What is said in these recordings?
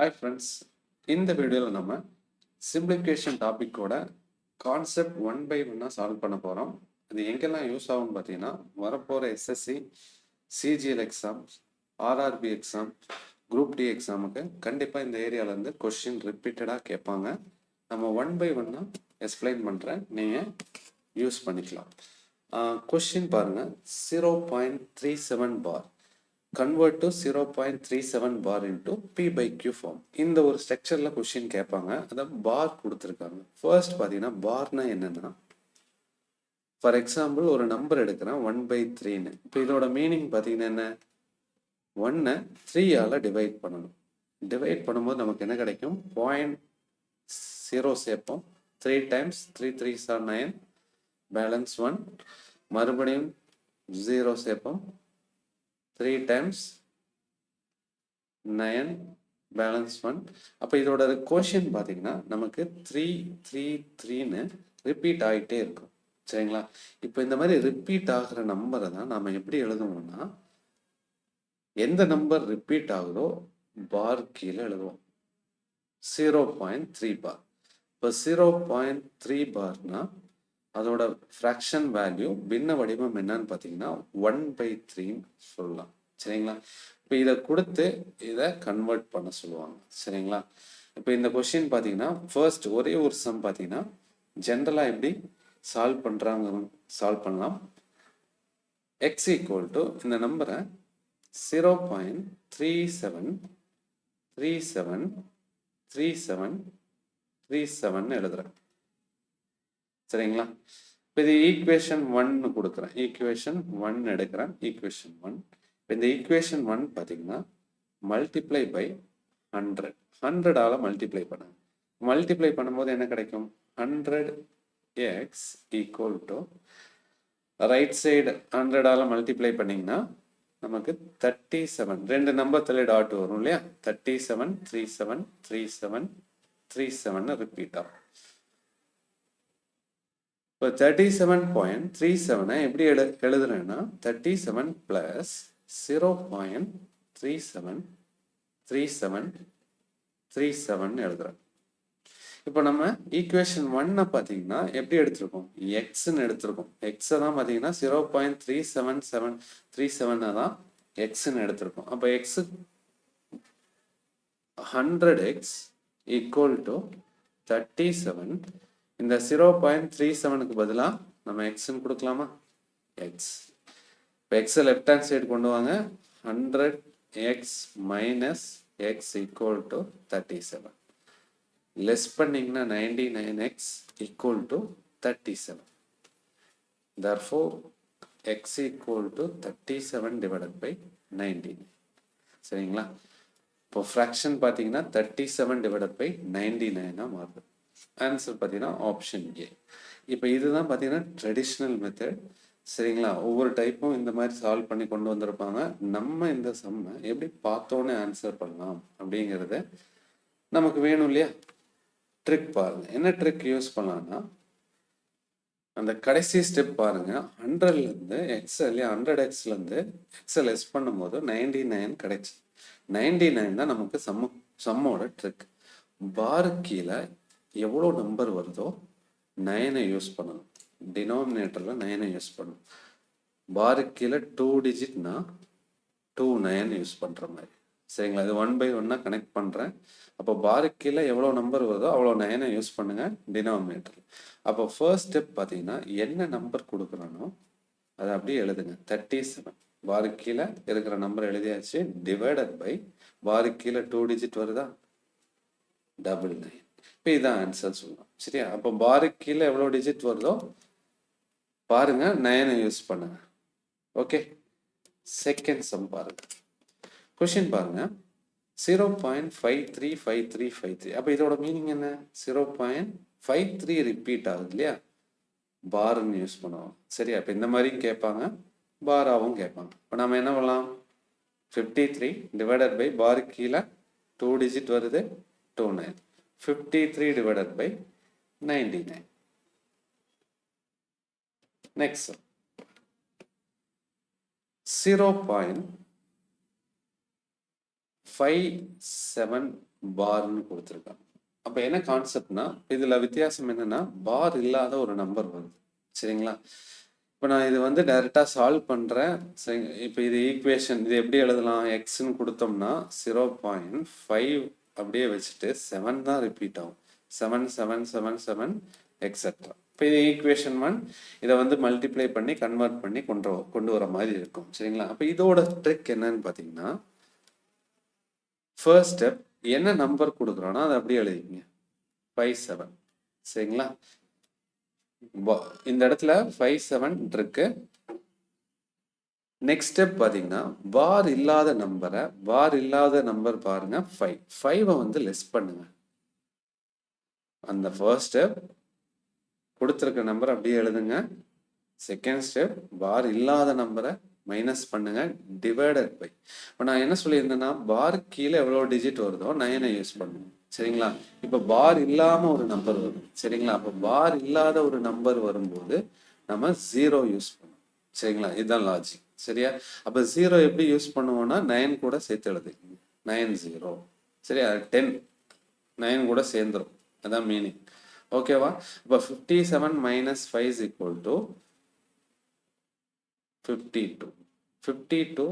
Hi friends, இந்த வீடியோவில் நம்ம சிம்பிளிஃபிகேஷன் டாபிக்கோட கான்செப்ட் ஒன் பை ஒன்னாக சால்வ் பண்ண போகிறோம். இது எங்கெல்லாம் யூஸ் ஆகும்னு பார்த்தீங்கன்னா வரப்போகிற SSC, CGL exam, RRB exam, group D எக்ஸாமுக்கு கண்டிப்பாக இந்த ஏரியாவிலேருந்து கொஸ்டின் ரிப்பீட்டடாக கேட்பாங்க. நம்ம ஒன் பை ஒன்னாக எக்ஸ்பிளைன் பண்ணுறேன், நீங்கள் யூஸ் பண்ணிக்கலாம். கொஸ்டின் பாருங்கள், 0.37 பார் convert to 0.37 bar into P by Q form. இந்த ஒரு ஸ்ட்ரக்சரில் கொஸ்டின் கேட்பாங்க. அதான் பார் கொடுத்துருக்காங்க. ஃபர்ஸ்ட் பார்த்தீங்கன்னா பார்னா என்னென்னா, ஃபார் எக்ஸாம்பிள் ஒரு நம்பர் எடுக்கிறேன் 1/3ன்னு. இப்போ இதோட மீனிங் பார்த்தீங்கன்னா என்ன, 1-ஐ 3ஆல் டிவைட் பண்ணணும். டிவைட் பண்ணும்போது நமக்கு என்ன கிடைக்கும், 0.0 சேர்ப்போம். 3 times 3 3s are 9, பேலன்ஸ் 1. மறுபடியும் 0 சேர்ப்போம். 3 times 9 பேலன்ஸ் 1. அப்போ இதோட கோஷன் பார்த்தீங்கன்னா நமக்கு 3 3 3ன்னு ரிப்பீட் ஆகிட்டே இருக்கும். சரிங்களா? இப்போ இந்த மாதிரி ரிப்பீட் ஆகிற நம்பரை தான் நம்ம எப்படி எழுதுவோம்னா, எந்த நம்பர் ரிப்பீட் ஆகுதோ பார் கீழே எழுதுவோம். 0.3 பார். இப்போ 0.3 பார்னா அதோட ஃப்ராக்ஷன் வேல்யூ பின்ன வடிவம் என்னன்னு பார்த்தீங்கன்னா 1/3 சொல்லலாம். சரிங்களா? இப்போ இதை கொடுத்து இதை கன்வெர்ட் பண்ண சொல்லுவாங்க. சரிங்களா? இப்போ இந்த கொஸ்டின் பார்த்தீங்கன்னா ஃபர்ஸ்ட் ஒரே ஒரு சம் பார்த்தீங்கன்னா ஜென்ரலாக எப்படி சால்வ் பண்ணுறாங்க சால்வ் பண்ணலாம். எக்ஸ் ஈக்குவல் டு இந்த நம்பரை 0.37373737 எழுதுறேன். சரிங்களா? இப்போ இது ஈக்குவேஷன் 1 கொடுக்குறேன். ஈக்குவேஷன் 1 எடுக்கிறேன். ஈக்குவேஷன் 1. இப்போ இந்த ஈக்குவேஷன் 1 பார்த்தீங்கன்னா மல்டிப்ளை பை 100. 100ஆல் மல்டிப்ளை பண்ணுங்க. மல்டிப்ளை பண்ணும்போது என்ன கிடைக்கும், 100x equal to right side 100ஆல் மல்டிப்ளை பண்ணிங்கன்னா நமக்கு 37. ரெண்டு நம்பர் தள்ளி டாட் வரும் இல்லையா, 37 37 37 37 ரிப்பீட் ஆகும். இப்போ 37.37 எப்படி எழுதுறேன்னா 37 பிளஸ் 0.373737 எழுதுறேன். இப்போ நம்ம ஈக்குவேஷன் 1 பார்த்தீங்கன்னா எப்படி எடுத்திருக்கோம், எக்ஸ்ன்னு எடுத்திருக்கோம். எக்ஸை தான் பார்த்தீங்கன்னா 0.37737 தான் எக்ஸ்ன்னு எடுத்திருக்கோம். அப்போ எக்ஸ் 100x ஈக்குவல் டு 37. இந்த 0.37க்கு பதிலாக நம்ம எக்ஸ்ன்னு கொடுக்கலாமா, எக்ஸ். இப்போ எக்ஸை லெஃப்ட் ஹேண்ட் சைடு கொண்டு வாங்க. 100x minus x equal to 37. Less பண்ணிங்கன்னா 99x equal to 37. therefore x equal to 37 divided by 19. சரிங்களா? இப்போ ஃப்ராக்ஷன் பார்த்தீங்கன்னா 37 டிவைடட் பை 99 மாறுது. ஆன்சர் பார்த்தீங்கன்னா ஆப்ஷன் ஏ. இப்போ இதுதான் பார்த்தீங்கன்னா ட்ரெடிஷ்னல் மெத்தட். சரிங்களா? ஒவ்வொரு டைப்பும் இந்த மாதிரி சால்வ் பண்ணி கொண்டு வந்திருப்பாங்க. நம்ம இந்த சம்மை எப்படி பார்த்தோன்னே ஆன்சர் பண்ணலாம் அப்படிங்கிறத நமக்கு வேணும் இல்லையா. ட்ரிக் பாருங்க, என்ன ட்ரிக் யூஸ் பண்ணலாம்னா, அந்த கடைசி ஸ்டெப் பாருங்க, 100லேருந்து எக்ஸ் இல்லையா, 100xலேருந்து எக்ஸை லெஸ் பண்ணும்போது 99 கிடைச்சி. 99 தான் நமக்கு சம்மோட ட்ரிக். பாரு கீழே எவ்வளோ நம்பர் வருதோ 9 யூஸ் பண்ணணும். டினாமினேட்டரில் 9 யூஸ் பண்ணணும். பாரு கீழே 2 டிஜிட்னா 29 யூஸ் பண்ணுற மாதிரி. சரிங்களா? இது 1 by 1 கனெக்ட் பண்ணுறேன். அப்போ பாரு கீழே எவ்வளோ நம்பர் வருதோ அவ்வளோ 9 யூஸ் பண்ணுங்க டினாமினேட்டர். அப்போ ஃபர்ஸ்ட் ஸ்டெப் பார்த்தீங்கன்னா என்ன நம்பர் கொடுக்குறானோ அதை அப்படியே எழுதுங்க. 37 பாரு கீழே இருக்கிற நம்பர் எழுதியாச்சு. டிவைடட் பை பாரு கீழே 2 டிஜிட் வருதா, 99. இப்போ இதான் ஆன்சர் சொல்லலாம். சரியா? அப்போ பாரு கீழே எவ்வளோ டிஜிட் வருதோ பாருங்க, 9 யூஸ் பண்ணுங்க. ஓகே, செகண்ட் சம் பாருங்க. கொஸ்டின் பாருங்க, 0.535353. அப்போ இதோட மீனிங் என்ன, 0.53 ரிப்பீட் ஆகுது இல்லையா, பார்ன்னு யூஸ் பண்ணுவோம். சரியா? இப்போ இந்த மாதிரியும் கேட்பாங்க, பாராவும் கேட்பாங்க. இப்போ நம்ம என்ன பண்ணலாம், 53 டிவைடட் பை பாரு கீழே 2 டிஜிட் வருது 29. 53 divided by 99. Next, 0.53 57 பார்னு கொடுத்துருக்காங்க. அப்போ என்ன கான்செப்ட்னா, இதில் வித்தியாசம் என்னன்னா பார் இல்லாத ஒரு நம்பர் வருது. சரிங்களா? இப்போ நான் இது வந்து டைரெக்டாக சால்வ் பண்ணுறேன். சரி, இப்போ இது ஈக்குவேஷன் இது எப்படி எழுதலாம்? எக்ஸ்ன்னு கொடுத்தோம்னா 0.5 அப்படியே வச்சுட்டு 7 தான் ரிப்பீட் ஆகும். 7 7 7 7 எக்ஸெட்ரா. இப்போ இது ஈக்குவேஷன் 1. இதை வந்து மல்டிப்ளை பண்ணி கன்வெர்ட் பண்ணி கொண்டு வர மாதிரி இருக்கும். சரிங்களா? அப்போ இதோட ட்ரிக் என்னன்னு பார்த்தீங்கன்னா, ஃபர்ஸ்ட் ஸ்டெப் என்ன நம்பர் கொடுக்குறோன்னா அதை அப்படியே எழுதிங்க. 57. சரிங்களா? இந்த இடத்துல 57 இருக்கு. நெக்ஸ்ட் ஸ்டெப் பார்த்தீங்கன்னா பார் இல்லாத நம்பர் பாருங்க 5. 5 வந்து லெஸ் பண்ணுங்க. அந்த ஃபர்ஸ்ட் ஸ்டெப் கொடுத்துருக்க நம்பர் அப்படியே எழுதுங்க. செகண்ட் ஸ்டெப் பார் இல்லாத நம்பரை மைனஸ் பண்ணுங்க, டிவைடட் பை. இப்போ நான் என்ன சொல்லியிருந்தேன்னா பார் கீழே எவ்வளோ டிஜிட் வருதோ 9 யூஸ் பண்ணுங்க. சரிங்களா? இப்போ பார் இல்லாமல் ஒரு நம்பர் வரும். சரிங்களா? அப்போ பார் இல்லாத ஒரு நம்பர் வரும்போது நம்ம 0 யூஸ் பண்ணுவோம். சரிங்களா? இதுதான் லாஜிக். சரியா? அப்போ 0 எப்படி யூஸ் பண்ணுவோம்னா 9 கூட சேர்த்து எழுதுங்க. 9 0. சரியா? 10 9 கூட சேர்ந்துடும். அதான் மீனிங். ஓகேவா? இப்போ 57 minus 5 is equal to 52. 52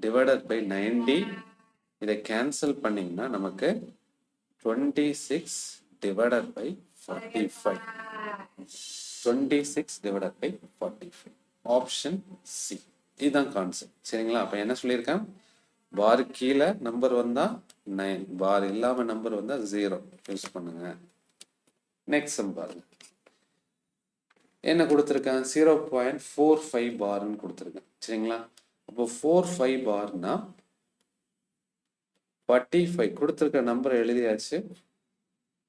divided by 90. இதை கேன்சல் பண்ணிங்கன்னா நமக்கு 26 divided by 45. 26 divided by 45. Option C. இதுதான் கான்செப்ட். சரிங்களா? அப்போ என்ன சொல்லியிருக்கேன்? பார் கீழே நம்பர் வந்தா 9, பார் இல்லாம நம்பர் வந்தா 0 யூஸ் பண்ணுங்க. நெக்ஸ்ட் சம் பாருங்க. என்ன கொடுத்துருக்கேன்? 0.45 பார்னு கொடுத்துருக்கேன். சரிங்களா? அப்போ 45 பார்னா 45 கொடுத்துருக்க நம்பர் எழுதியாச்சு.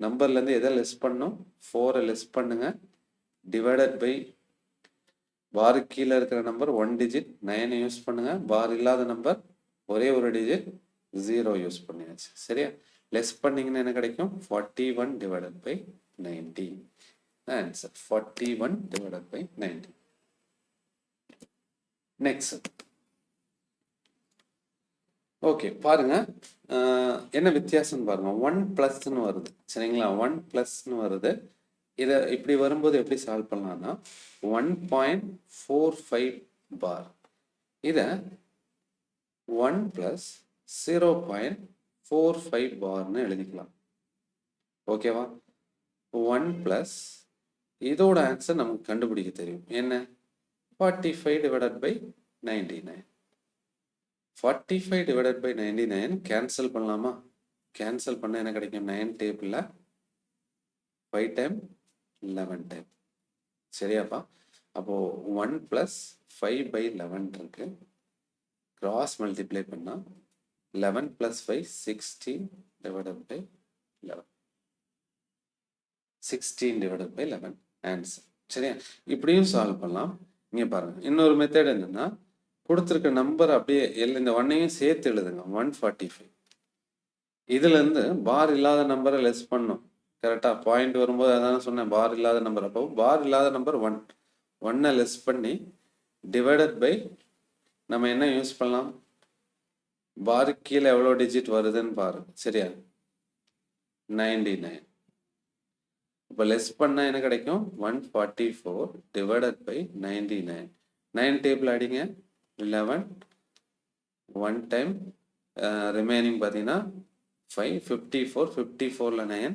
நம்பர்லேருந்து எதை லெஸ் பண்ணும்? 4 லெஸ் பண்ணுங்க, டிவைடட் பை பார் கீழே இருக்கிற நம்பர் 1 டிஜிட் 9 யூஸ் பண்ணுங்க. பார் இல்லாத நம்பர் ஒரே ஒரு டிஜிட் 0 யூஸ் பண்ணியாச்சு. சரியா? லெஸ் பண்ணீங்கன்னா என்ன கிடைக்கும்? 41 divided by 90. Answer 41 divided by 90. Next. Okay பாருங்க, என்ன வித்தியாசம் பாருங்க. 1 பிளஸ்ன்னு வருது. சரிங்களா? 1 பிளஸ்ன்னு வருது. இதை இப்படி வரும்போது எப்படி சால்வ் பண்ணலாம்னா 1.45 பார் இதை 1 பிளஸ் 0.45 பார்னு எழுதிக்கலாம். ஓகேவா? 1 பிளஸ் இதோட ஆன்சர் நமக்கு கண்டுபிடிக்க தெரியும். என்ன? 45 divided by 99. 45 divided by 99 cancel பண்ணலாமா? கேன்சல் பண்ண என்ன கிடைக்கும்? 9 டேபிளில் 5 டைம் 11 டைம். சரியாப்பா? அப்போ 1 பிளஸ் 5 பை 11 இருக்கு. கிராஸ் மல்டிப்ளை பண்ணா 11 plus 5 16 divided by 11. 16 divided by 11 answer. சரியா? இப்படியும் சால்வ் பண்ணலாம். இங்க பாருங்க, இன்னொரு மெத்தட் என்னன்னா கொடுத்துருக்க நம்பர் அப்படியே இந்த 1ஐயும் சேர்த்து எழுதுங்க. 145. இதுல இருந்து பார் இல்லாத நம்பரை லெஸ் பண்ணும். கரெக்டா? பாயிண்ட் வரும்போது அதான் சொன்னேன், பார் இல்லாத நம்பர். அப்போ பார் இல்லாத நம்பர் 1. 1ஐ லெஸ் பண்ணி டிவைடட் பை நம்ம என்ன யூஸ் பண்ணலாம்? பார் கீழே எவ்வளோ டிஜிட் வருதுன்னு பாருங்க. சரியா? 99. இப்போ லெஸ் பண்ணா என்ன கிடைக்கும்? 144 டிவைடட் பை 99. 9 டேபிள் அடிங்க. 11 1 டைம் ரிமைனிங் பார்த்தீங்கன்னா 5 54. 54ல் 9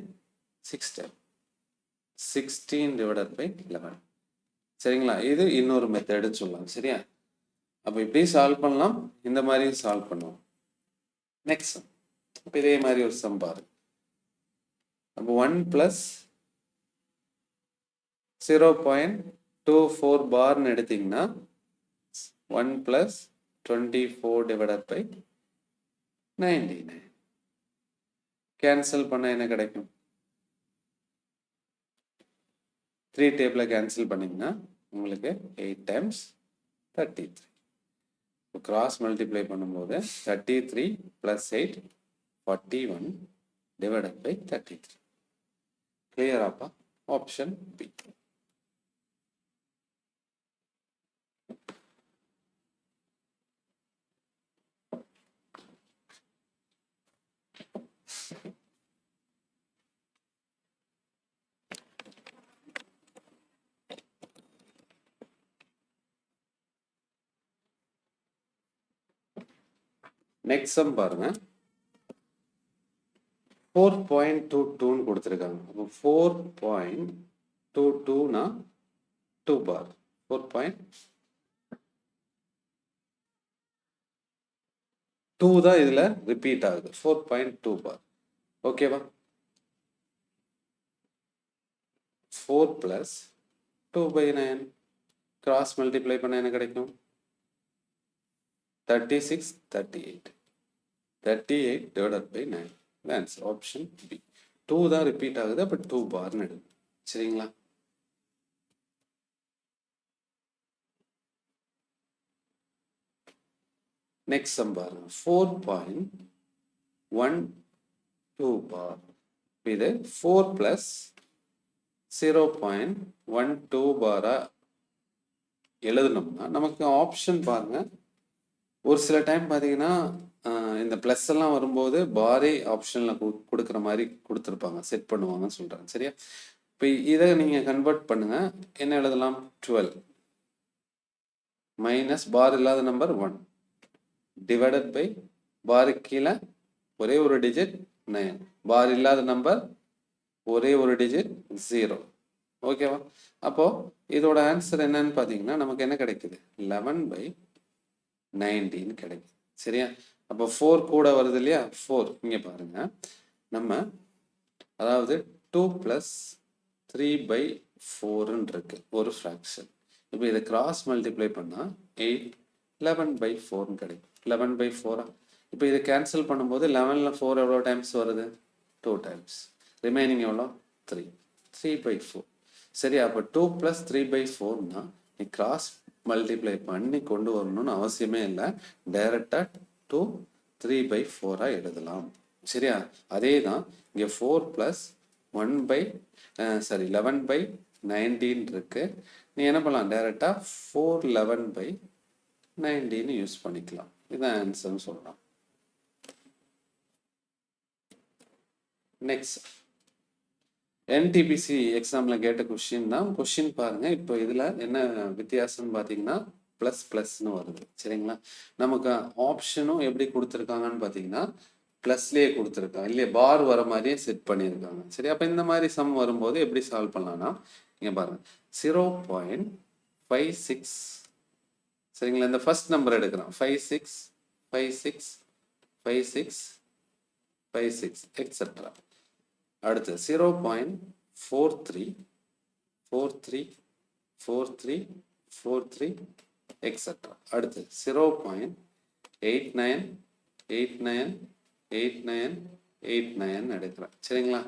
6 டைம் 16 டிவைடட் பை 11. சரிங்களா? இது இன்னொரு மெத்தடு சொல்லலாம். சரியா? அப்போ இப்படி சால்வ் பண்ணலாம், இந்த மாதிரியும் சால்வ் பண்ணுவோம். Next sum. இப்போ இதே மாதிரி ஒரு சம் பாரு. அப்போ 1 பிளஸ் 0.24 பார்னு எடுத்தீங்கன்னா 1 பிளஸ் 24 டிவைடட் பை 99. கேன்சல் பண்ண என்ன கிடைக்கும்? 3 டேபிள கேன்சல் பண்ணீங்கன்னா உங்களுக்கு 8 டைம்ஸ் 33. கிராஸ் மல்டிப்ளை பண்ணும்போது 33 பிளஸ் 8 41 டிவைடட் பை 33. கிளியராப்பா? Option B. நெக்ஸ்ட் சம் பாருங்க 4.22 கொடுத்துருக்காங்க. அப்போ 4.22னா 2 பார் 4.2 தான் இதுல ரிப்பீட் ஆகுது. 4.2 பார். ஓகேவா? 4 பிளஸ் 2/9 கிராஸ் மல்டிப்ளை பண்ண என்ன கிடைக்கும்? 36, 38. 38 divided by 9. That's option B. 2 தான் ரிப்பீட் ஆகுது. அப்போ 2 பார்னு எடுக்கும். சரிங்களா? நெக்ஸ்ட் சம் பாருங்க 4.12 பார். இது 4 பிளஸ் 0.12 பாரா எழுதணும்னா நமக்கு ஆப்ஷன் பாருங்க. ஒரு சில டைம் பார்த்தீங்கன்னா இந்த ப்ளஸ் எல்லாம் வரும்போது பாரே ஆப்ஷனில் கொடுக்குற மாதிரி கொடுத்துருப்பாங்க, செட் பண்ணுவாங்கன்னு சொல்கிறாங்க. சரியா? இப்போ இதை நீங்கள் கன்வெர்ட் பண்ணுங்க. என்ன எழுதலாம்? 12 மைனஸ் பார் இல்லாத நம்பர் 1 டிவைடட் பை பாருக்கு கீழே ஒரே ஒரு டிஜிட் 9, பார் இல்லாத நம்பர் ஒரே ஒரு டிஜிட் 0. ஓகேவா? அப்போ இதோட ஆன்சர் என்னன்னு பார்த்தீங்கன்னா நமக்கு என்ன கிடைக்குது? 11/19 கிடைக்குது. சரியா? அப்போ 4 கூட வருது இல்லையா? 4 இங்கே பாருங்க. நம்ம அதாவது 2 பிளஸ் 3/4 இருக்கு ஒரு ஃப்ராக்ஷன். இப்போ இதை கிராஸ் மல்டிப்ளை பண்ணால் 8 11/4 கிடைக்கும். 11/4. இப்போ இதை கேன்சல் பண்ணும்போது 11ல் 4 எவ்வளோ டைம்ஸ் வருது? 2 டைம்ஸ். ரிமைனிங் எவ்வளோ? 3. 3/4. சரியா? அப்போ 2 பிளஸ் 3/4னா நீ கிராஸ் மல்டிப்ளை பண்ணி கொண்டு வரணும்னு அவசியமே இல்லை. டைரக்டாக 2 3/4 எழுதலாம். சரியா? அதே தான் இங்கே 4 பிளஸ் 11/19 இருக்கு. நீ என்ன பண்ணலாம்? டைரக்டாக 411/19 யூஸ் பண்ணிக்கலாம். இதான் ஆன்சர்னு சொல்லலாம். நெக்ஸ்ட் என்டிபிசி எக்ஸாமில் கேட்ட கொஷின் தான். கொஷின் பாருங்க. இப்போ இதில் என்ன வித்தியாசம்னு பார்த்தீங்கன்னா ப்ளஸ்னு வருது. சரிங்களா? நமக்கு ஆப்ஷனும் எப்படி கொடுத்துருக்காங்கன்னு பார்த்தீங்கன்னா ப்ளஸ்லேயே கொடுத்துருக்காங்க இல்லையா? பார் வர மாதிரியே செட் பண்ணியிருக்காங்க. சரி, அப்போ இந்த மாதிரி சம் வரும்போது எப்படி சால்வ் பண்ணலாம்னா இங்கே பாருங்க 0.56. சரிங்களா? இந்த ஃபர்ஸ்ட் நம்பர் எடுக்கிறோம் 56 56 56 56 எக்ஸெட்ரா. அடுத்து 0.43 43 43 43 எக்ஸெட்ரா. அடுத்து 0.89 89 89 89 எடுக்கிறேன். சரிங்களா?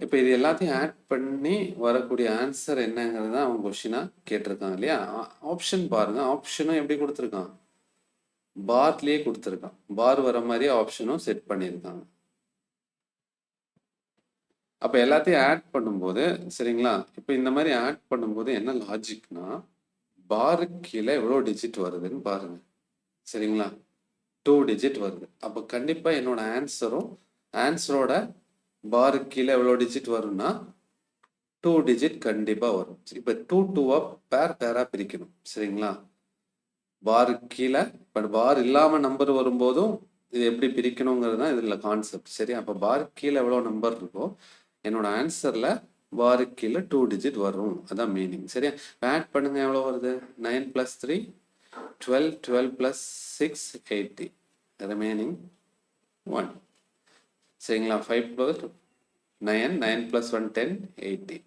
இப்போ இது எல்லாத்தையும் ஆட் பண்ணி வரக்கூடிய ஆன்சர் என்னங்கிறது தான் அவங்க கொஸ்டினாக கேட்டிருக்காங்க இல்லையா? ஆப்ஷன் பாருங்க. ஆப்ஷனும் எப்படி கொடுத்துருக்கான்? பார்லேயே கொடுத்துருக்கான். பார் வர மாதிரி ஆப்ஷனும் செட் பண்ணியிருக்காங்க. அப்போ எல்லாத்தையும் ஆட் பண்ணும்போது சரிங்களா? இப்போ இந்த மாதிரி ஆட் பண்ணும்போது என்ன லாஜிக்னா பாருக்கு கீழே எவ்வளோ டிஜிட் வருதுன்னு பாருங்க. சரிங்களா? 2 டிஜிட் வருது. அப்போ கண்டிப்பாக என்னோட ஆன்சரோட பாருக்கு கீழே எவ்வளோ டிஜிட் வரும்னா 2 டிஜிட் கண்டிப்பாக வரும். இப்போ 2 பேராக பிரிக்கணும். சரிங்களா? பாருக்கு கீழே இப்போ பார் இல்லாமல் நம்பர் வரும்போதும் இது எப்படி பிரிக்கணுங்கிறது தான் இதில் கான்செப்ட். சரி, அப்போ பாருக்கு கீழே எவ்வளோ நம்பர் இருக்கோ என்னோட ஆன்சரில் பாருக்கு கீழே 2 டிஜிட் வரும். அதான் மீனிங். சரியா? ஆட் பண்ணுங்க. எவ்வளோ வருது? 9 + 3 12 12 + 6 80 ரிமைனிங் 1. சரிங்களா? 5 + 9 9 + 1 10 80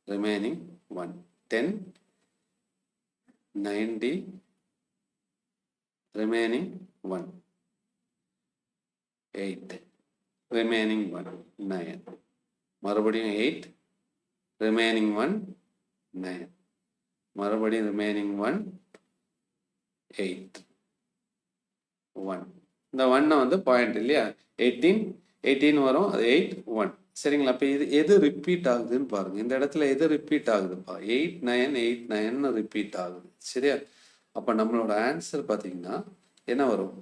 ரிமைனிங் 1 10 90 ரிமைனிங் 1 8 ரிமைனிங் 1 9 மறுபடியும் 8 ரிமைனிங் 1 9 மறுபடியும் ரிமைனிங் 1 8 1. இந்த 1 வந்து பாயிண்ட் இல்லையா? 18 வரும். அது 8 1. சரிங்களா? அப்போ இது எது ரிப்பீட் ஆகுதுன்னு பாருங்க. இந்த இடத்துல எது ரிப்பீட் ஆகுதுப்பா? 8 9 8 9 ரிப்பீட் ஆகுது. சரியா? அப்போ நம்மளோட ஆன்சர் பார்த்தீங்கன்னா என்ன வரும்?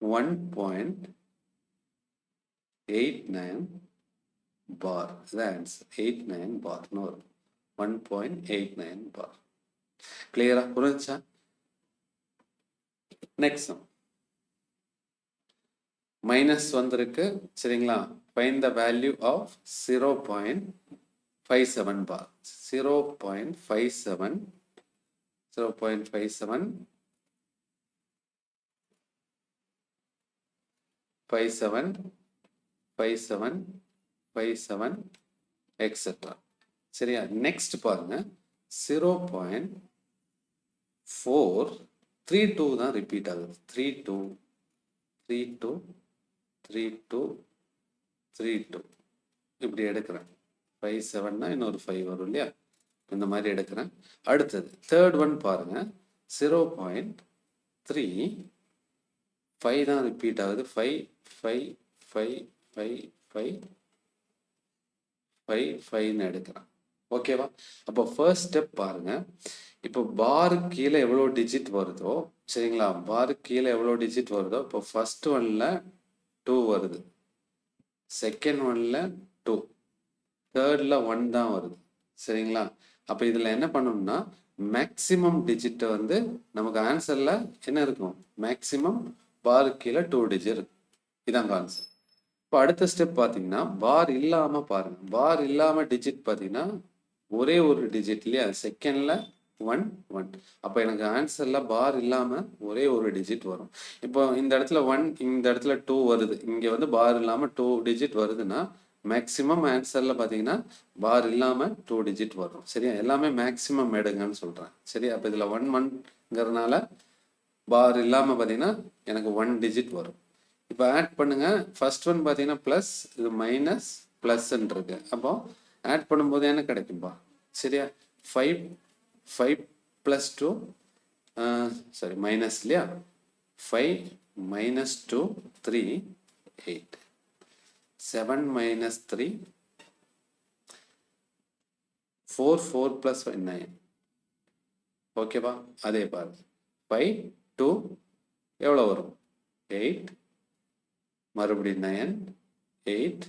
1.89 பார். இதுதான் ஆன்சர். 89 பார்னு வரும். 1.89 பார். கிளியரா புரிஞ்சா? நெக்ஸ்ட் மைனஸ் வந்திருக்கு சரிங்களா. Find the value of 0.57 bar. 0.57 0.57 57 57 57 etcetera. சரியா. நெக்ஸ்ட் பாருங்க 0.432 தான் ரிப்பீட் ஆகுது. 32 32 32 32 இப்படி எடுக்கிறேன். 57னா இன்னொரு 5 வரும் இல்லையா, இந்த மாதிரி எடுக்கிறேன். அடுத்தது தேர்ட் ஒன் பாருங்க 0.35 தான் ரிப்பீட் ஆகுது. 5 5 5 5 5 5 5ன்னு எடுக்கிறேன். ஓகேவா. அப்போ ஃபர்ஸ்ட் ஸ்டெப் பாருங்க. இப்போ பாருக்கு கீழே எவ்வளோ டிஜிட் வருதோ சரிங்களா, பாருக்கு கீழே எவ்வளோ டிஜிட் வருதோ, இப்போ ஃபர்ஸ்ட் ஒன்ல 2 வருது, செகண்ட் ஒன்ல 2, தேர்ட்ல 1 தான் வருது சரிங்களா. அப்போ இதில் என்ன பண்ணணும்னா மேக்சிமம் டிஜிட்டை வந்து நமக்கு ஆன்சரில் என்ன இருக்கும், மேக்சிமம் பாருக்கு கீழே 2 டிஜிட் இருக்கும். இதான் கான்செப்ட். இப்போ அடுத்த ஸ்டெப் பார்த்தீங்கன்னா பார் இல்லாமல் பாருங்க. பார் இல்லாமல் டிஜிட் பார்த்தீங்கன்னா ஒரே ஒரு டிஜிட் இல்லையா, செகண்ட்ல 1 1. அப்போ எனக்கு ஆன்சர்ல பார் இல்லாமல் ஒரே ஒரு டிஜிட் வரும். இப்போ இந்த இடத்துல 1, இந்த இடத்துல 2 வருது, இங்கே வந்து பார் இல்லாமல் 2 டிஜிட் வருதுன்னா மேக்ஸிமம் ஆன்சரில் பார்த்தீங்கன்னா பார் இல்லாமல் 2 டிஜிட் வரும். சரியா. எல்லாமே மேக்ஸிமம் எடுங்கன்னு சொல்கிறேன். சரி. அப்போ இதில் 1 1ங்கிறதுனால பார் இல்லாமல் பார்த்தீங்கன்னா எனக்கு 1 டிஜிட் வரும். இப்போ ஆட் பண்ணுங்க. ஃபர்ஸ்ட் ஒன் பார்த்தீங்கன்னா ப்ளஸ், இது மைனஸ் ப்ளஸ்ன்னு இருக்கு. அப்போ ஆட் பண்ணும்போது என்ன கிடைக்கும்பா, சரியா. 5 5 + 2 சாரி மைனஸ் இல்லையா, 5 - 2 3 8, 7 - 3 4 4 + 5 9. ஓகேவா. அதே பாருங்க 5 2 எவ்வளோ வரும் 8, மறுபடியும் 9 8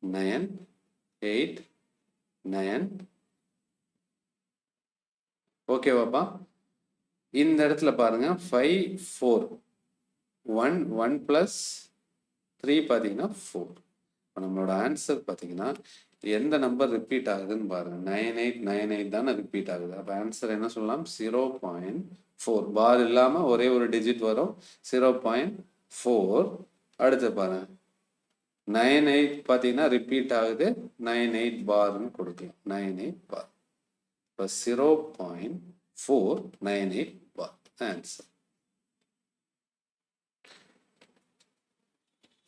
9 8 9. ஓகேவாப்பா. இந்த இடத்துல பாருங்க 5 4 1 1 + 3 பார்த்தீங்கன்னா 4. இப்போ நம்மளோட ஆன்சர் பார்த்தீங்கன்னா எந்த நம்பர் ரிப்பீட் ஆகுதுன்னு பாருங்க, 9898 தானே ரிப்பீட் ஆகுது. அப்போ ஆன்சர் என்ன சொல்லலாம், 0.4. பார் இல்லாமல் ஒரே ஒரு டிஜிட் வரும், 0.4. அடுத்து பாருங்க 98 பார்த்தீங்கன்னா ரிப்பீட் ஆகுது, 98 பார்னு கொடுக்கலாம், 98 பார். இப்போ 0.498 bar answer.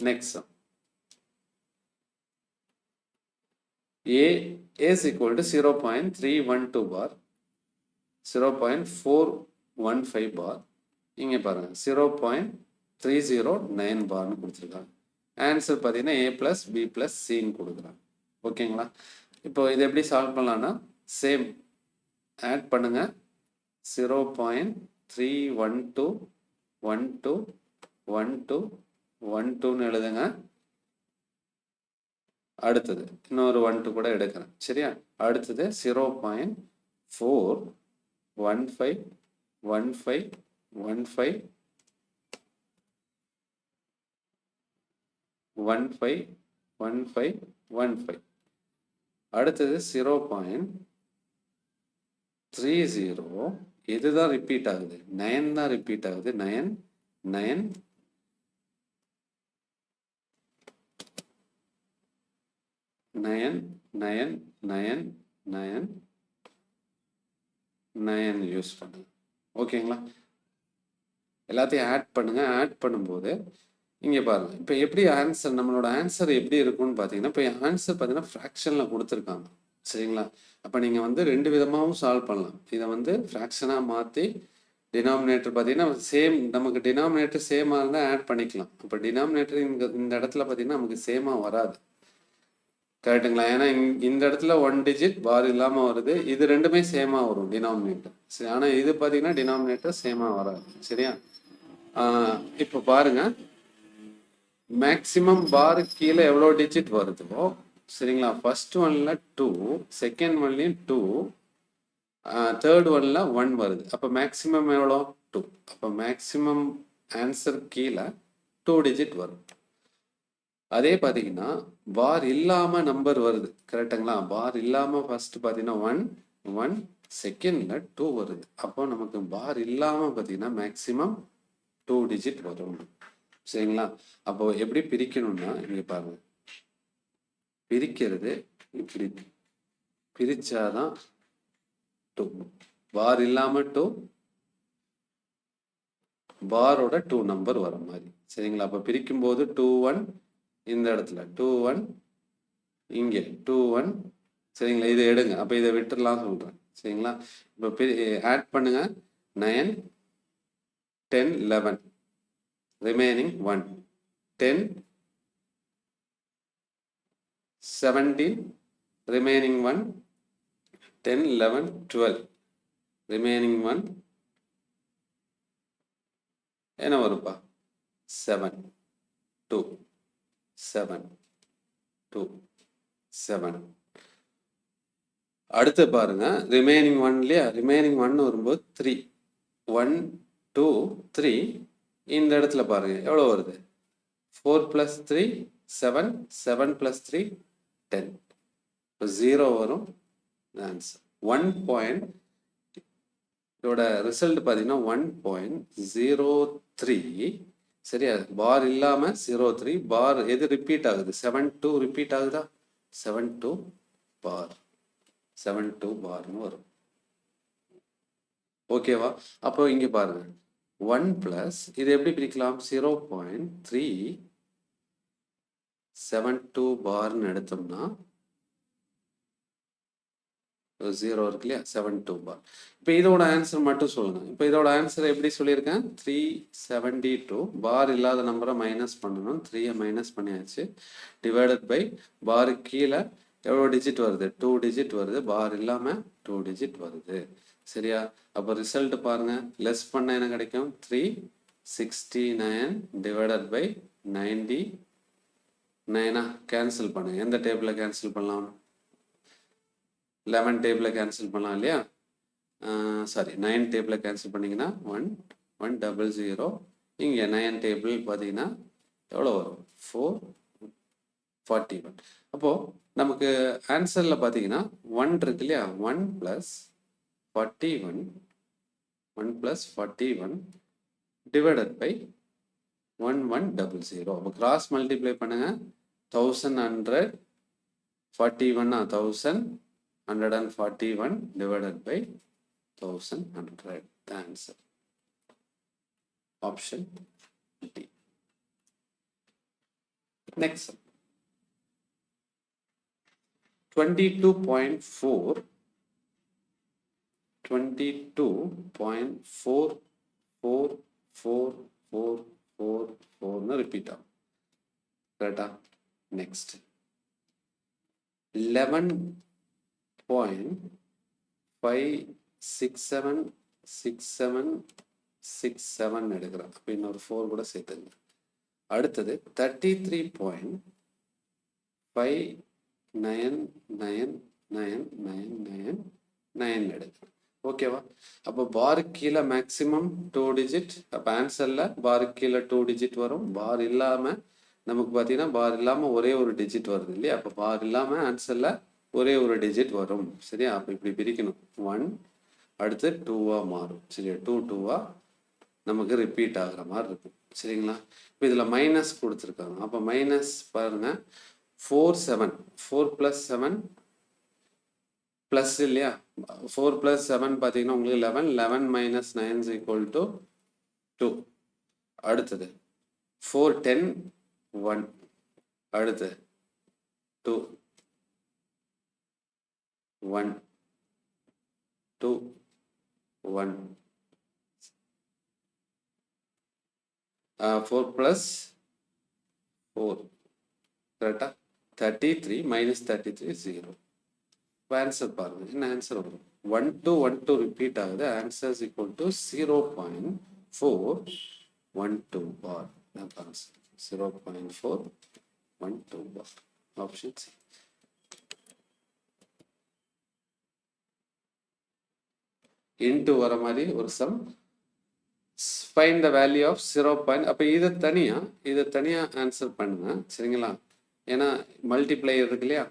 Next A is equal to 0.312 bar, 0.415 bar. இங்கே பாருங்க 0.309 பார்னு கொடுத்துருக்காங்க. ஆன்சர் பார்த்தீங்கன்னா A + B + Cன்னு கொடுக்குறாங்க. ஓகேங்களா. இப்போ இதை எப்படி சால்வ் பண்ணலாம்னா சேம் ஆட் பண்ணுங்க. 0.312 12 12 12ன்னு எழுதுங்க. அடுத்தது இன்னொரு 12 கூட எடுக்கிறேன். சரியா. அடுத்தது 0.415 15 15 15 15 15. அடுத்தது 0.30. இதுதான் ரிப்பீட் ஆகுது, 9 தான் ரிப்பீட் ஆகுது, 9 9 9 9 9 9 9 யூஸ் பண்ணுங்க. ஓகேங்களா. எல்லாத்தையும் ஆட் பண்ணுங்க. ஆட் பண்ணும்போது இங்கே பாருங்க இப்போ எப்படி ஆன்சர், நம்மளோட ஆன்சர் எப்படி இருக்கும்னு பார்த்தீங்கன்னா, இப்போ ஆன்சர் பார்த்தீங்கன்னா ஃப்ராக்ஷனில் கொடுத்துருக்காங்க. சரிங்களா. அப்போ நீங்கள் வந்து 2 விதமாகவும் சால்வ் பண்ணலாம். இதை வந்து ஃப்ராக்ஷனாக மாற்றி டினாமினேட்டர் பார்த்தீங்கன்னா சேம், நமக்கு டினாமினேட்டர் சேமாக இருந்தால் ஆட் பண்ணிக்கலாம். இப்போ டினாமினேட்டர் இந்த இடத்துல பார்த்தீங்கன்னா நமக்கு சேமாக வராது. கரெக்டுங்களா. ஏன்னா இந்த இடத்துல 1 டிஜிட் பார் இல்லாமல் வருது, இது ரெண்டுமே சேமாக வரும் டினாமினேட்டர். சரி. ஆனால் இது பார்த்தீங்கன்னா டினாமினேட்டர் சேமாக வராது. சரியா. இப்போ பாருங்க மேக்சிமம் பார் கீழே எவ்வளோ டிஜிட் வருதோ சரிங்களா. ஃபர்ஸ்ட் ஒன்ல 2, செகண்ட் ஒன்லையும் 2, தேர்ட் ஒன்ல 1 வருது. அப்போ மேக்சிமம் எவ்வளோ 2. அப்போ மேக்ஸிமம் ஆன்சர் கீழே 2 டிஜிட் வரும். அதே பார்த்தீங்கன்னா பார் இல்லாமல் நம்பர் வருது கரெக்டுங்களா? பார் இல்லாமல் ஃபர்ஸ்ட் பார்த்தீங்கன்னா 1 1 செகண்டில் 2 வருது. அப்போ நமக்கு பார் இல்லாமல் பார்த்தீங்கன்னா மேக்ஸிமம் 2 டிஜிட் வரும். சரிங்களா? அப்போ எப்படி பிரிக்கணும்னா இங்கே பாருங்க, பிரிக்கிறது இப்படி பிரிச்சாதான் 2 பார் இல்லாமல் 2 பாரோட 2 நம்பர் வர மாதிரி. சரிங்களா? அப்போ பிரிக்கும் போது 2 1 இந்த இடத்துல 2 1 இங்கே 2 1. சரிங்களா? இதை எடுங்க, அப்போ இதை விட்டுடலாம் சொல்றேன். சரிங்களா? இப்போ ஆட் பண்ணுங்க 9 10 11 ரிமைனிங் 1 10 17 remaining 1 10 11 12 remaining 1 என்ன வருப்பா 7 2 7 2 7. அடுத்து பாருங்க ரிமைனிங் 1 இல்லையா? ரிமைனிங் 1 வரும்போது 3 1 2 3. இந்த இடத்துல பாருங்க எவ்வளோ வருது 4 + 3 7 7 + 3 10. இப்போ 0 வரும் ஆன்சர் 1. இதோட ரிசல்ட் பார்த்தீங்கன்னா 1.03. சரியா? பார் இல்லாமல் 03. பார் எது ரிப்பீட் ஆகுது 7 2 ரிப்பீட் ஆகுதா 7 2 பார் 7 2 பார்னு வரும். ஓகேவா? அப்போ இங்கே பாருங்க 1 + இது எப்படி பிரிக்கலாம் 0.372 பார்னு எடுத்தோம்னா 0 இருக்கு இல்லையா 72 பார். இப்போ இதோட ஆன்சர் மட்டும் சொல்லுங்க. இப்போ இதோட ஆன்சர் எப்படி சொல்லியிருக்கேன் 372. பார் இல்லாத நம்பரை மைனஸ் பண்ணணும். 3 மைனஸ் பண்ணியாச்சு. டிவைடட் பை பார் கீழே எவ்வளோ டிஜிட் வருது 2 டிஜிட் வருது. பார் இல்லாமல் 2 டிஜிட் வருது. சரியா? அப்போ ரிசல்ட் பாருங்க, லெஸ் பண்ண என்ன கிடைக்கும் 369 டிவைடட் பை 99. கேன்சல் பண்ணுங்க. எந்த டேபிளில் கேன்சல் பண்ணலாம் 11 டேபிளில் கேன்சல் பண்ணலாம் இல்லையா? சாரி 9 டேபிளில் கேன்சல் பண்ணிங்கன்னா 1 100. இங்கே 9 டேபிள் பார்த்தீங்கன்னா எவ்வளோ வரும் 441. அப்போது நமக்கு ஆன்சரில் பார்த்தீங்கன்னா 1 இருக்கு இல்லையா 1 + 41 1 + 41 டிவைடட் பை 1100. அப்போ கிராஸ் மல்டிப்ளை பண்ணுங்க 1100 41 1141 divided by 1100. The answer option D. Next 22.4 22.444444 repeat ஆகும். கரெக்டா? நெக்ஸ்ட் 11.5676767 எடுக்கிறேன். அப்போ இன்னொரு 4 கூட சேர்த்துங்க. அடுத்தது 33.599999 எடுக்கிறேன். ஓகேவா? அப்போ பாருக்கு கீழே மேக்ஸிமம் 2 டிஜிட். அப்போ ஆன்சரில் பாருக்கு கீழே 2 டிஜிட் வரும். பார் இல்லாமல் நமக்கு பார்த்தீங்கன்னா பார் இல்லாமல் ஒரே ஒரு டிஜிட் வருது இல்லையா? அப்போ பார் இல்லாமல் ஆன்சரில் ஒரே ஒரு டிஜிட் வரும். சரியா? அப்போ இப்படி பிரிக்கணும் 1 அடுத்து 2 மாறும். சரியா? 2 நமக்கு ரிப்பீட் ஆகிற மாதிரி இருக்கும். சரிங்களா? இப்போ இதில் மைனஸ் கொடுத்துருக்காங்க. அப்போ மைனஸ் பாருங்க 4 7 4 + 7 ப்ளஸ் இல்லையா? 4 + 7 பார்த்தீங்கன்னா உங்களுக்கு 11 11 - 9 = 2. அடுத்தது 4 10 1 அடுத்து 2 1 2 1 4 + 4 கரெக்டா 33 - 33 0. ஆன்சர் பாருங்க என்ன ஆன்சர் வரும் 1 2 1 2 ரிப்பீட் ஆகுது. Answer is equal to 0.412 bar. 0.412 bar. Option C. Into வர மாதிரி ஒரு sum find the value of 0. அப்போ இதை தனியாக ஆன்சர் பண்ணுங்க சரிங்களா. ஏன்னா மல்டிப்ளையர் இருக்கு இல்லையா.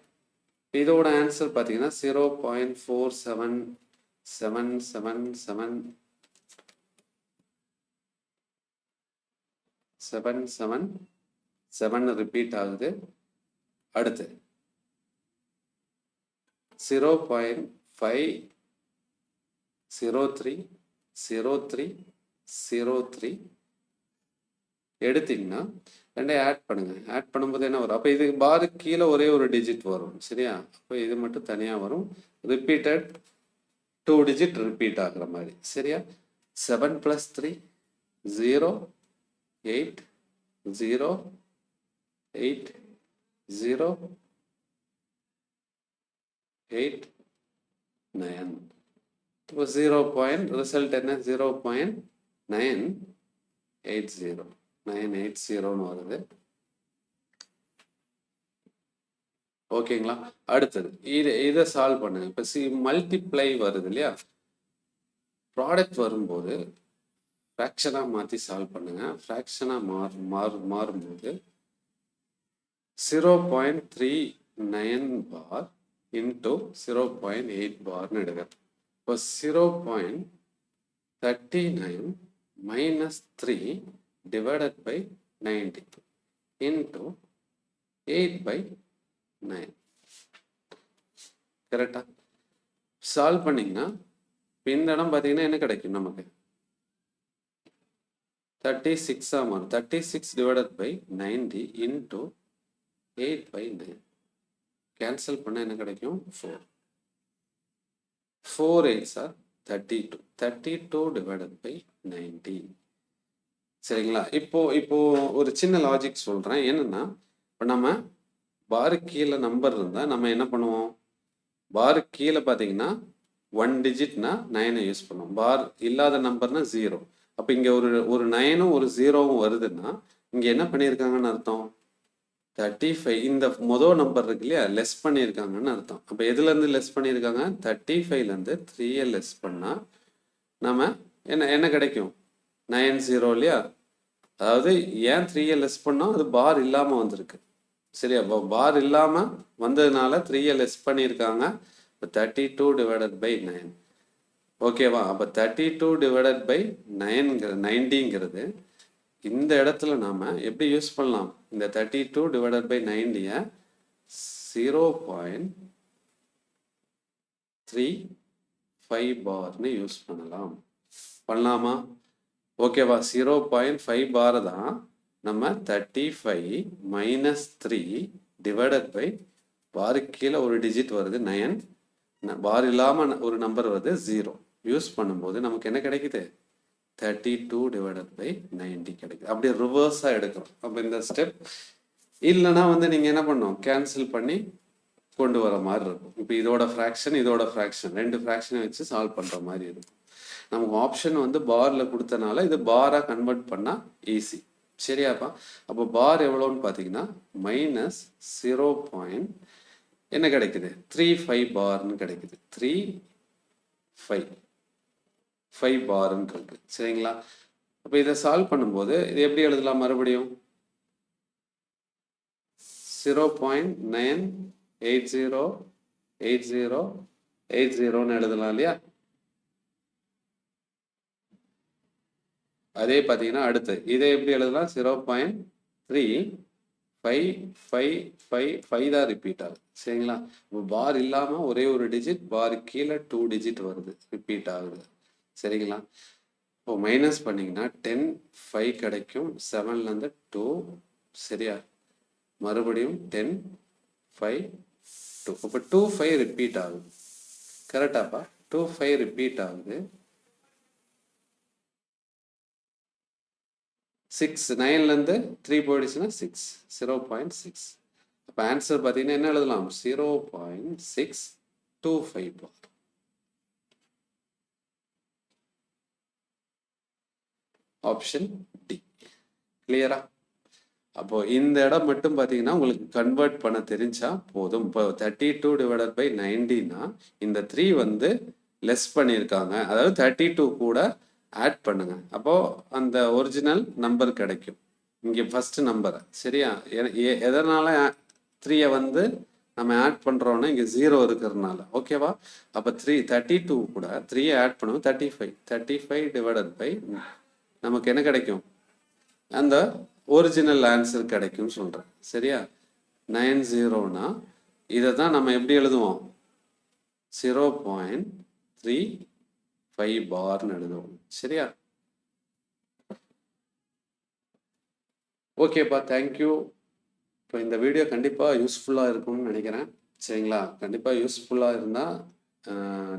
இதோட ஆன்சர் பார்த்தீங்கன்னா 0.477777 ரிப்பீட் ஆகுது. அடுத்து 0.5030303 எடுத்தீங்கன்னா ரெண்டையும் ஆட் பண்ணுங்க. ஆட் பண்ணும்போது என்ன வரும், அப்போ இது பாருக்கு கீழே ஒரே ஒரு டிஜிட் வரும் சரியா. அப்போ இது மட்டும் தனியாக வரும். ரிப்பீட்டட் 2 டிஜிட் ரிப்பீட் ஆகுற மாதிரி சரியா. 7 + 3 0 8 0 8 0 8 9. இப்போ 0. ரிசல்ட் என்ன 0.980 வருது. ஓகேங்களா. அடுத்தது இதை சால்வ் பண்ணுங்க. இப்போ மல்டிப்ளை வருது இல்லையா. ப்ராடக்ட் வரும்போது ஃப்ராக்ஷனாக மாற்றி சால்வ் பண்ணுங்க. ஃப்ராக்ஷனாக மாறும்போது 0.39 பார் இன்ட்டு 0.8 பார்னு எடுக்கிறது. இப்போ 0.39 - 3 divided by 90 into 8/9 கரெக்டா. சால்வ் பண்ணிங்கன்னா இந்த இடம் பார்த்தீங்கன்னா என்ன கிடைக்கும் நமக்கு 36 மாறும். 36 divided by 90 into 8/9 கேன்சல் பண்ண என்ன கிடைக்கும் 4. 4 8s are 32. 32 divided by 90 சரிங்களா. இப்போ ஒரு சின்ன லாஜிக் சொல்றேன். என்னன்னா இப்போ நம்ம பாருக்கு கீழே நம்பர் இருந்தால் நம்ம என்ன பண்ணுவோம், பாருக்கு கீழே பார்த்தீங்கன்னா 1 டிஜிட்னா 9 யூஸ் பண்ணுவோம். பார் இல்லாத நம்பர்னா 0. அப்போ இங்கே ஒரு 9ம் ஒரு 0வும் வருதுன்னா இங்கே என்ன பண்ணியிருக்காங்கன்னு அர்த்தம் 35. இந்த மொதல் நம்பர் இருக்கு இல்லையா லெஸ் பண்ணியிருக்காங்கன்னு அர்த்தம். அப்போ எதுலேருந்து லெஸ் பண்ணியிருக்காங்க 35லேருந்து 3 லெஸ் பண்ணால் நம்ம என்ன கிடைக்கும் 90 இல்லையா. அதாவது ஏன் 3 லெஸ் பண்ணோம், அது பார் இல்லாமல் வந்திருக்கு சரியா. பார் இல்லாமல் வந்ததுனால 3 லெஸ் பண்ணியிருக்காங்க. இப்போ 32 divided by 9 ஓகேவா. அப்போ 32 divided by 90ங்கிறது இந்த இடத்துல நாம எப்படி யூஸ் பண்ணலாம், இந்த 32 divided by 90 0.35 பார்னு யூஸ் பண்ணலாமா. ஓகேவா. 0.5 பார் தான் நம்ம 35 - 3 divided by பாருக்கு கீழே ஒரு டிஜிட் வருது 9, பார் இல்லாமல் ஒரு நம்பர் வருது 0 யூஸ் பண்ணும்போது நமக்கு என்ன கிடைக்குது 32 divided by 90 கிடைக்குது. அப்படியே ரிவர்ஸாக எடுக்கிறோம். அப்போ இந்த ஸ்டெப் இல்லைன்னா நீங்கள் என்ன பண்ணணும் கேன்சல் பண்ணி கொண்டு வர மாதிரி இருக்கும். இப்போ இதோட ஃப்ராக்ஷன் 2 ஃப்ராக்ஷனை வச்சு சால்வ் பண்ணுற மாதிரி இருக்கும். நமக்கு ஆப்ஷன் பாரில் கொடுத்தனால இது பாராக கன்வெர்ட் பண்ணால் ஈஸி சரியாப்பா. அப்போ பார் எவ்வளோன்னு பார்த்தீங்கன்னா -0. என்ன கிடைக்குது 35 பார்னு கிடைக்குது. 35 பார்ன்னு இருக்கு சரிங்களா. அப்போ இதை சால்வ் பண்ணும்போது இது எப்படி எழுதலாம் மறுபடியும் 0.9808080ன்னு எழுதலாம் இல்லையா. அதே பார்த்தீங்கன்னா அடுத்து இதை எப்படி எழுதலாம் 0.3555 தான் ரிப்பீட் ஆகுது சரிங்களா. இப்போ பார் இல்லாமல் ஒரே ஒரு டிஜிட், பார் கீழே 2 டிஜிட் வருது ரிப்பீட் ஆகுது சரிங்களா. இப்போ மைனஸ் பண்ணிங்கன்னா 10 5 கிடைக்கும். 7லேருந்து 2 சரியா. மறுபடியும் 10 5 2. இப்போ 2 5 ரிப்பீட் ஆகுது கரெக்டாப்பா. 2 5 ரிப்பீட் ஆகுது. 6 9லேருந்து 3 போயிடுச்சுன்னா 6 0.6. அப்போ ஆன்சர் பார்த்தீங்கன்னா என்ன எழுதலாம் 0.625 பார். ஆப்ஷன் டி கிளியரா. அப்போ இந்த இடம் மட்டும் பார்த்தீங்கன்னா உங்களுக்கு கன்வெர்ட் பண்ண தெரிஞ்சா போதும். இப்போ 32 divided by 90னா இந்த 3 லெஸ் பண்ணியிருக்காங்க. அதாவது 32 கூட ஆட் பண்ணுங்க. அப்போது அந்த ஒரிஜினல் நம்பர் கிடைக்கும். இங்கே ஃபஸ்ட்டு நம்பரை சரியா, எதனால் 3 வந்து நம்ம ஆட் பண்ணுறோன்னா இங்கே 0 இருக்கிறதுனால. ஓகேவா? அப்போ 32 கூட 3 ஆட் பண்ணுவோம் 35 டிவைடட் பை நமக்கு என்ன கிடைக்கும், அந்த ஒரிஜினல் ஆன்சர் கிடைக்கும்னு சொல்கிறேன். சரியா? 90னா இதை தான் நம்ம எப்படி எழுதுவோம், 0.35 பார்னு எழுதுவோம். சரியா? ஓகேப்பா, தேங்க்யூ. இப்போ இந்த வீடியோ கண்டிப்பாக யூஸ்ஃபுல்லாக இருக்கும்னு நினைக்கிறேன். சரிங்களா? கண்டிப்பாக யூஸ்ஃபுல்லாக இருந்தால்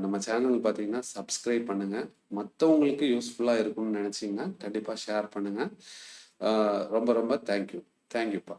நம்ம சேனல் பார்த்தீங்கன்னா சப்ஸ்கிரைப் பண்ணுங்கள். மற்றவங்களுக்கு யூஸ்ஃபுல்லாக இருக்கும்னு நினச்சிங்கன்னா கண்டிப்பாக ஷேர் பண்ணுங்கள். ரொம்ப ரொம்ப தேங்க்யூப்பா.